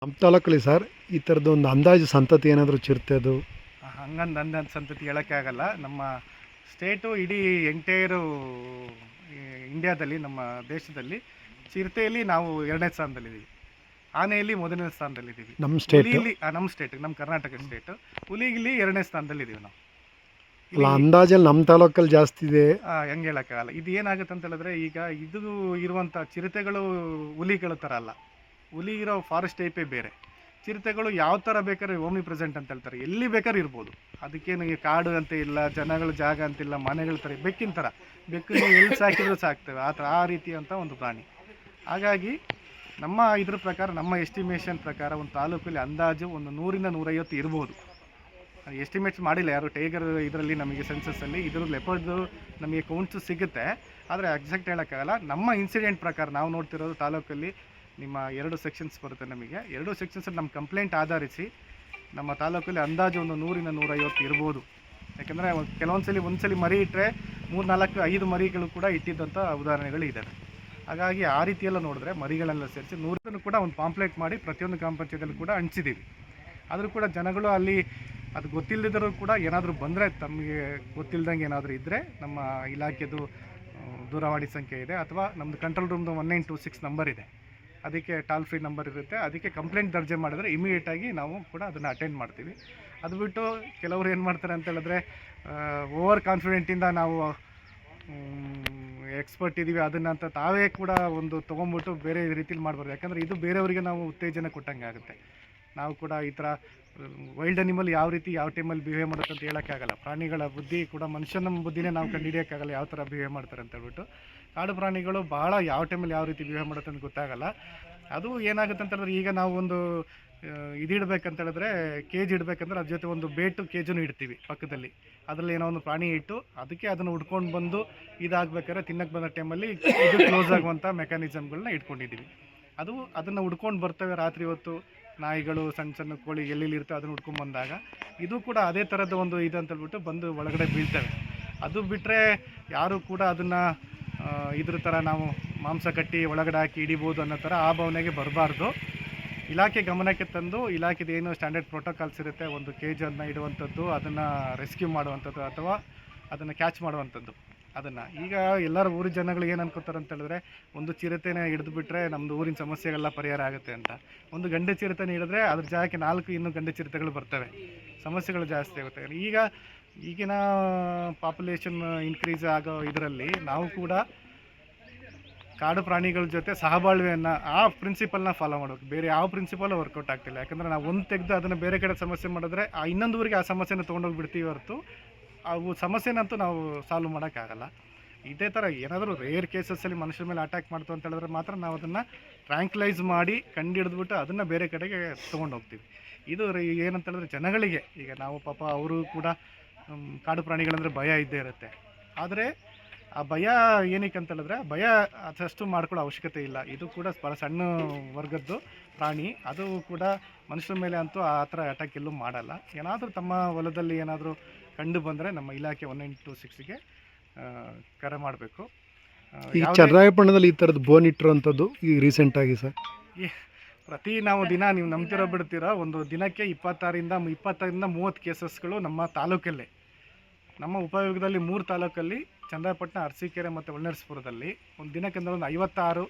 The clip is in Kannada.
ನಮ್ಮ ತಾಲೂಕಲ್ಲಿ ಸರ್ ಈ ಥರದ್ದು ಒಂದು ಅಂದಾಜು ಸಂತತಿ ಏನಾದರೂ ಚಿರತೆದು? ಹಂಗಂದು ಅಂದಂದು ಸಂತತಿ ಹೇಳೋಕ್ಕೆ ಆಗಲ್ಲ. ನಮ್ಮ ಸ್ಟೇಟು ಇಡೀ ಎಂಟೈರು ಇಂಡಿಯಾದಲ್ಲಿ, ನಮ್ಮ ದೇಶದಲ್ಲಿ ಚಿರತೆಯಲ್ಲಿ ನಾವು 2ನೇ ಸ್ಥಾನದಲ್ಲಿದ್ದೀವಿ. ಆನೆಯಲ್ಲಿ 1ನೇ ಸ್ಥಾನದಲ್ಲಿದ್ದೀವಿ. ನಮ್ಮ ಸ್ಟೇಟ್ ಹುಲಿಯಲ್ಲಿ ನಮ್ಮ ಸ್ಟೇಟ್, ನಮ್ಮ ಕರ್ನಾಟಕ ಸ್ಟೇಟು. ಹುಲಿಗಿಲ್ಲಿ 2ನೇ ಸ್ಥಾನದಲ್ಲಿದ್ದೀವಿ ನಾವು. ಅಲ್ಲ, ಅಂದಾಜಲ್ಲಿ ನಮ್ಮ ತಾಲೂಕಲ್ಲಿ ಜಾಸ್ತಿ ಇದೆ. ಹೆಂಗೆ ಹೇಳೋಕ್ಕಾಗಲ್ಲ. ಇದು ಏನಾಗುತ್ತೆ ಅಂತ ಹೇಳಿದ್ರೆ, ಈಗ ಇದು ಇರುವಂಥ ಚಿರತೆಗಳು ಹುಲಿಗಳ ಥರ ಅಲ್ಲ. ಹುಲಿ ಇರೋ ಫಾರೆಸ್ಟ್ ಟೈಪೇ ಬೇರೆ. ಚಿರತೆಗಳು ಯಾವ ಥರ ಬೇಕಾದ್ರೆ ಓಮ್ನಿ ಪ್ರೆಸೆಂಟ್ ಅಂತ ಹೇಳ್ತಾರೆ, ಎಲ್ಲಿ ಬೇಕಾದ್ರೂ ಇರ್ಬೋದು. ಅದಕ್ಕೇನು ಈ ಕಾಡು ಅಂತ ಇಲ್ಲ, ಜನಗಳ ಜಾಗ ಅಂತಿಲ್ಲ, ಮನೆಗಳ ಥರ. ಬೆಕ್ಕಿನ ಥರ, ಬೆಕ್ಕು ನೀವು ಎಲ್ಲಿ ಸಾಕಿದ್ರೂ ಸಾಕ್ತೇವೆ, ಆ ಥರ ಆ ರೀತಿಯಂಥ ಒಂದು ಪ್ರಾಣಿ. ಹಾಗಾಗಿ ನಮ್ಮ ಇದ್ರ ಪ್ರಕಾರ, ನಮ್ಮ ಎಸ್ಟಿಮೇಷನ್ ಪ್ರಕಾರ ಒಂದು ತಾಲೂಕಲ್ಲಿ ಅಂದಾಜು ಒಂದು 100ರಿಂದ 150 ಇರ್ಬೋದು. ಎಸ್ಟಿಮೇಟ್ಸ್ ಮಾಡಿಲ್ಲ ಯಾರು. ಟೈಗರ್ ಇದರಲ್ಲಿ ನಮಗೆ ಸೆನ್ಸಸ್ಸಲ್ಲಿ ಇದ್ರ ಲೆಪರ್ಡ್ದು ನಮಗೆ ಕೌಂಟ್ಸು ಸಿಗುತ್ತೆ, ಆದರೆ ಎಕ್ಸಾಕ್ಟ್ ಹೇಳೋಕ್ಕಾಗಲ್ಲ. ನಮ್ಮ ಇನ್ಸಿಡೆಂಟ್ ಪ್ರಕಾರ ನಾವು ನೋಡ್ತಿರೋದು ತಾಲೂಕಲ್ಲಿ ನಿಮ್ಮ 2 ಸೆಕ್ಷನ್ಸ್ ಬರುತ್ತೆ. ನಮಗೆ 2 ಸೆಕ್ಷನ್ಸಲ್ಲಿ ನಮ್ಮ ಕಂಪ್ಲೇಂಟ್ ಆಧರಿಸಿ ನಮ್ಮ ತಾಲೂಕಲ್ಲಿ ಅಂದಾಜು ಒಂದು 100ರಿಂದ 150 ಇರ್ಬೋದು. ಯಾಕೆಂದರೆ ಒಂದ್ಸಲಿ ಮರಿ ಇಟ್ಟರೆ 3, 4, 5 ಮರಿಗಳು ಕೂಡ ಇಟ್ಟಿದ್ದಂಥ ಉದಾಹರಣೆಗಳು ಇದ್ದಾವೆ. ಹಾಗಾಗಿ ಆ ರೀತಿಯೆಲ್ಲ ನೋಡಿದ್ರೆ ಮರಿಗಳೆಲ್ಲ ಸೇರಿಸಿ 100 ಕೂಡ ಒಂದು ಪಾಂಪ್ಲೆಟ್ ಮಾಡಿ ಪ್ರತಿಯೊಂದು ಗ್ರಾಮ ಪಂಚಾಯತಿಯಲ್ಲಿ ಕೂಡ ಹಂಚಿದ್ದೀವಿ. ಆದರೂ ಕೂಡ ಜನಗಳು ಅಲ್ಲಿ ಅದು ಗೊತ್ತಿಲ್ಲದಿದ್ದರೂ ಕೂಡ ಏನಾದರೂ ಬಂದರೆ, ತಮಗೆ ಗೊತ್ತಿಲ್ಲದಂಗೆ ಏನಾದರೂ ಇದ್ದರೆ ನಮ್ಮ ಇಲಾಖೆದು ದೂರವಾಣಿ ಸಂಖ್ಯೆ ಇದೆ, ಅಥವಾ ನಮ್ಮದು ಕಂಟ್ರೋಲ್ ರೂಮ್ದು 1926 ನಂಬರ್ ಇದೆ. ಅದಕ್ಕೆ ಟಾಲ್ ಫ್ರೀ ನಂಬರ್ ಇರುತ್ತೆ. ಅದಕ್ಕೆ ಕಂಪ್ಲೇಂಟ್ ದರ್ಜೆ ಮಾಡಿದ್ರೆ ಇಮಿಡಿಯೇಟಾಗಿ ನಾವು ಕೂಡ ಅದನ್ನು ಅಟೆಂಡ್ ಮಾಡ್ತೀವಿ. ಅದು ಬಿಟ್ಟು ಕೆಲವರು ಏನು ಮಾಡ್ತಾರೆ ಅಂತ ಹೇಳಿದ್ರೆ, ಓವರ್ ಕಾನ್ಫಿಡೆಂಟಿಂದ ನಾವು ಎಕ್ಸ್ಪರ್ಟ್ ಇದ್ದೀವಿ ಅದನ್ನು ಅಂತ ತಾವೇ ಕೂಡ ಒಂದು ತೊಗೊಂಬಿಟ್ಟು ಬೇರೆ ರೀತಿಲಿ ಮಾಡಬಾರ್ದು. ಯಾಕಂದರೆ ಇದು ಬೇರೆಯವರಿಗೆ ನಾವು ಉತ್ತೇಜನ ಕೊಟ್ಟಂಗೆ ಆಗುತ್ತೆ. ನಾವು ಕೂಡ ಈ ಥರ ವೈಲ್ಡ್ ಅನಿಮಲ್ ಯಾವ ರೀತಿ ಯಾವ ಟೈಮಲ್ಲಿ ಬಿಹೇವ್ ಮಾಡುತ್ತೆ ಅಂತ ಹೇಳೋಕ್ಕಾಗಲ್ಲ. ಪ್ರಾಣಿಗಳ ಬುದ್ಧಿ ಕೂಡ ಮನುಷ್ಯನ ಬುದ್ಧಿನೇ ನಾವು ಕಂಡುಹಿಡಿಯೋಕ್ಕಾಗಲ್ಲ, ಯಾವ ಥರ ಬಿಹೇವ್ ಮಾಡ್ತಾರೆ ಅಂತ ಹೇಳ್ಬಿಟ್ಟು. ಕಾಡು ಪ್ರಾಣಿಗಳು ಭಾಳ ಯಾವ ಟೈಮಲ್ಲಿ ಯಾವ ರೀತಿ ಬಿಹೇವ್ ಮಾಡುತ್ತೆ ಅಂತ ಗೊತ್ತಾಗಲ್ಲ. ಅದು ಏನಾಗುತ್ತೆ ಅಂತ ಹೇಳಿದ್ರೆ, ಈಗ ನಾವು ಒಂದು ಇದಿಡ್ಬೇಕಂತ ಹೇಳಿದ್ರೆ, ಕೇಜ್ ಇಡಬೇಕಂದ್ರೆ ಅದ್ರ ಜೊತೆ ಒಂದು ಬೇಟು ಕೇಜನ್ನು ಇಡ್ತೀವಿ ಪಕ್ಕದಲ್ಲಿ. ಅದರಲ್ಲಿ ಏನೋ ಒಂದು ಪ್ರಾಣಿ ಇಟ್ಟು ಅದಕ್ಕೆ ಅದನ್ನು ಹುಡ್ಕೊಂಡು ಬಂದು ಇದಾಗಬೇಕಾದ್ರೆ ತಿನ್ನಕ್ಕೆ ಬಂದ ಟೈಮಲ್ಲಿ ಇದು ಕ್ಲೋಸ್ ಆಗುವಂಥ ಮೆಕ್ಯಾನಿಸಮ್ಗಳನ್ನ ಇಟ್ಕೊಂಡಿದ್ದೀವಿ. ಅದನ್ನು ಹುಡ್ಕೊಂಡು ಬರ್ತವೆ ರಾತ್ರಿ ಹೊತ್ತು. ನಾಯಿಗಳು, ಸಣ್ಣ ಸಣ್ಣ ಕೋಳಿ ಎಲ್ಲೆಲ್ಲಿ ಇರ್ತವೆ ಅದನ್ನು ಹುಡ್ಕೊಂಡು ಬಂದಾಗ ಇದು ಕೂಡ ಅದೇ ಥರದ ಒಂದು ಇದು ಅಂತೇಳ್ಬಿಟ್ಟು ಬಂದು ಒಳಗಡೆ ಬೀಳ್ತವೆ. ಅದು ಬಿಟ್ಟರೆ ಯಾರೂ ಕೂಡ ಅದನ್ನು ಇದ್ರ ಥರ ನಾವು ಮಾಂಸ ಕಟ್ಟಿ ಒಳಗಡೆ ಹಾಕಿ ಹಿಡಿಬೋದು ಅನ್ನೋ ಥರ ಆ ಭಾವನೆಗೆ ಬರಬಾರ್ದು. ಇಲಾಖೆ ಗಮನಕ್ಕೆ ತಂದು, ಇಲಾಖೆದು ಏನು ಸ್ಟ್ಯಾಂಡರ್ಡ್ ಪ್ರೋಟೋಕಾಲ್ಸ್ ಇರುತ್ತೆ, ಒಂದು ಕೇಜನ್ನು ಇಡುವಂಥದ್ದು, ಅದನ್ನು ರೆಸ್ಕ್ಯೂ ಮಾಡುವಂಥದ್ದು ಅಥವಾ ಅದನ್ನು ಕ್ಯಾಚ್ ಮಾಡುವಂಥದ್ದು. ಅದನ್ನು ಈಗ ಎಲ್ಲರೂ ಊರಿನ ಜನಗಳು ಏನು ಅನ್ಕೋತಾರೆ ಅಂತ ಹೇಳಿದ್ರೆ, ಒಂದು ಚಿರತೆನ ಹಿಡಿದು ಬಿಟ್ಟರೆ ನಮ್ಮದು ಊರಿನ ಸಮಸ್ಯೆಗೆಲ್ಲ ಪರಿಹಾರ ಆಗುತ್ತೆ ಅಂತ. ಒಂದು ಗಂಡು ಚಿರತೆನ ಹಿಡಿದ್ರೆ ಅದ್ರ ಜಾಗಕ್ಕೆ 4 ಇನ್ನೂ ಗಂಡು ಚಿರತೆಗಳು ಬರ್ತವೆ, ಸಮಸ್ಯೆಗಳು ಜಾಸ್ತಿ ಆಗುತ್ತೆ. ಈಗಿನ ಪಾಪ್ಯುಲೇಷನ್ ಇನ್ಕ್ರೀಸ್ ಆಗೋ ಇದರಲ್ಲಿ ನಾವು ಕೂಡ ಕಾಡು ಪ್ರಾಣಿಗಳ ಜೊತೆ ಸಹಬಾಳ್ವೆಯನ್ನು, ಆ ಪ್ರಿನ್ಸಿಪಲ್ನ ಫಾಲೋ ಮಾಡಬೇಕು. ಬೇರೆ ಯಾವ ಪ್ರಿನ್ಸಿಪಲ್ ವರ್ಕೌಟ್ ಆಗ್ತಿಲ್ಲ. ಯಾಕಂದರೆ ನಾವು ಒಂದು ತೆಗೆದು ಅದನ್ನು ಬೇರೆ ಕಡೆ ಸಮಸ್ಯೆ ಮಾಡಿದ್ರೆ ಇನ್ನೊಂದು ಊರಿಗೆ ಆ ಸಮಸ್ಯೆನ ತೊಗೊಂಡೋಗಿ ಬಿಡ್ತೀವಿ ಹೊರತು ಅವು ಸಮಸ್ಯೆನಂತೂ ನಾವು ಸಾಲ್ವ್ ಮಾಡೋಕ್ಕಾಗಲ್ಲ. ಇದೇ ಥರ ಏನಾದರೂ ರೇರ್ ಕೇಸಸ್ಸಲ್ಲಿ ಮನುಷ್ಯರ ಮೇಲೆ ಅಟ್ಯಾಕ್ ಮಾಡ್ತು ಅಂತ ಹೇಳಿದ್ರೆ ಮಾತ್ರ ನಾವು ಅದನ್ನು ಟ್ರ್ಯಾಂಕ್ಲೈಸ್ ಮಾಡಿ ಕಂಡುಹಿಡಿದ್ಬಿಟ್ಟು ಅದನ್ನು ಬೇರೆ ಕಡೆಗೆ ತೊಗೊಂಡೋಗ್ತೀವಿ. ಇದು ಏನಂತ ಹೇಳಿದ್ರೆ ಜನಗಳಿಗೆ, ಈಗ ನಾವು ಪಾಪ ಅವರು ಕೂಡ ಕಾಡು ಪ್ರಾಣಿಗಳಂದರೆ ಭಯ ಇದ್ದೇ ಇರುತ್ತೆ. ಆದರೆ ಆ ಭಯ ಏನಕ್ಕೆ ಅಂತ ಹೇಳಿದ್ರೆ, ಭಯ ಅದಷ್ಟು ಮಾಡ್ಕೊಳ್ಳೋ ಅವಶ್ಯಕತೆ ಇಲ್ಲ. ಇದು ಕೂಡ ಭಾಳ ಸಣ್ಣ ವರ್ಗದ್ದು ಪ್ರಾಣಿ. ಅದು ಕೂಡ ಮನುಷ್ಯರ ಮೇಲೆ ಅಂತೂ ಆ ಥರ ಅಟ್ಯಾಕ್ ಎಲ್ಲೂ ಮಾಡಲ್ಲ. ಏನಾದರೂ ತಮ್ಮ ಹೊಲದಲ್ಲಿ ಏನಾದರೂ ಕಂಡು ಬಂದರೆ ನಮ್ಮ ಇಲಾಖೆ 1926ಗೆ ಕರೆ ಮಾಡಬೇಕು. ಈ ಚನ್ನರಾಯಪಟ್ಟಣದಲ್ಲಿ ಈ ಥರದ್ದು ಬೋನ್ ಇಟ್ಟಿರೋಂಥದ್ದು ಈಗ ರೀಸೆಂಟಾಗಿ ಸರ್ ನಾವು ದಿನ, ನೀವು ನಂಬ್ತಿರೋ ಬಿಡ್ತೀರೋ, ಒಂದು ದಿನಕ್ಕೆ 25ರಿಂದ 30 ಕೇಸಸ್ಗಳು ನಮ್ಮ ತಾಲೂಕಲ್ಲೇ, ನಮ್ಮ ಉಪವಿಭಾಗದಲ್ಲಿ 3 ತಾಲೂಕಲ್ಲಿ, ಚನ್ನರಾಯಪಟ್ಟಣ, ಅರಸೀಕೆರೆ ಮತ್ತು ಹೊಳೆನರಸೀಪುರದಲ್ಲಿ ಒಂದು ದಿನಕ್ಕೆ ಒಂದು 56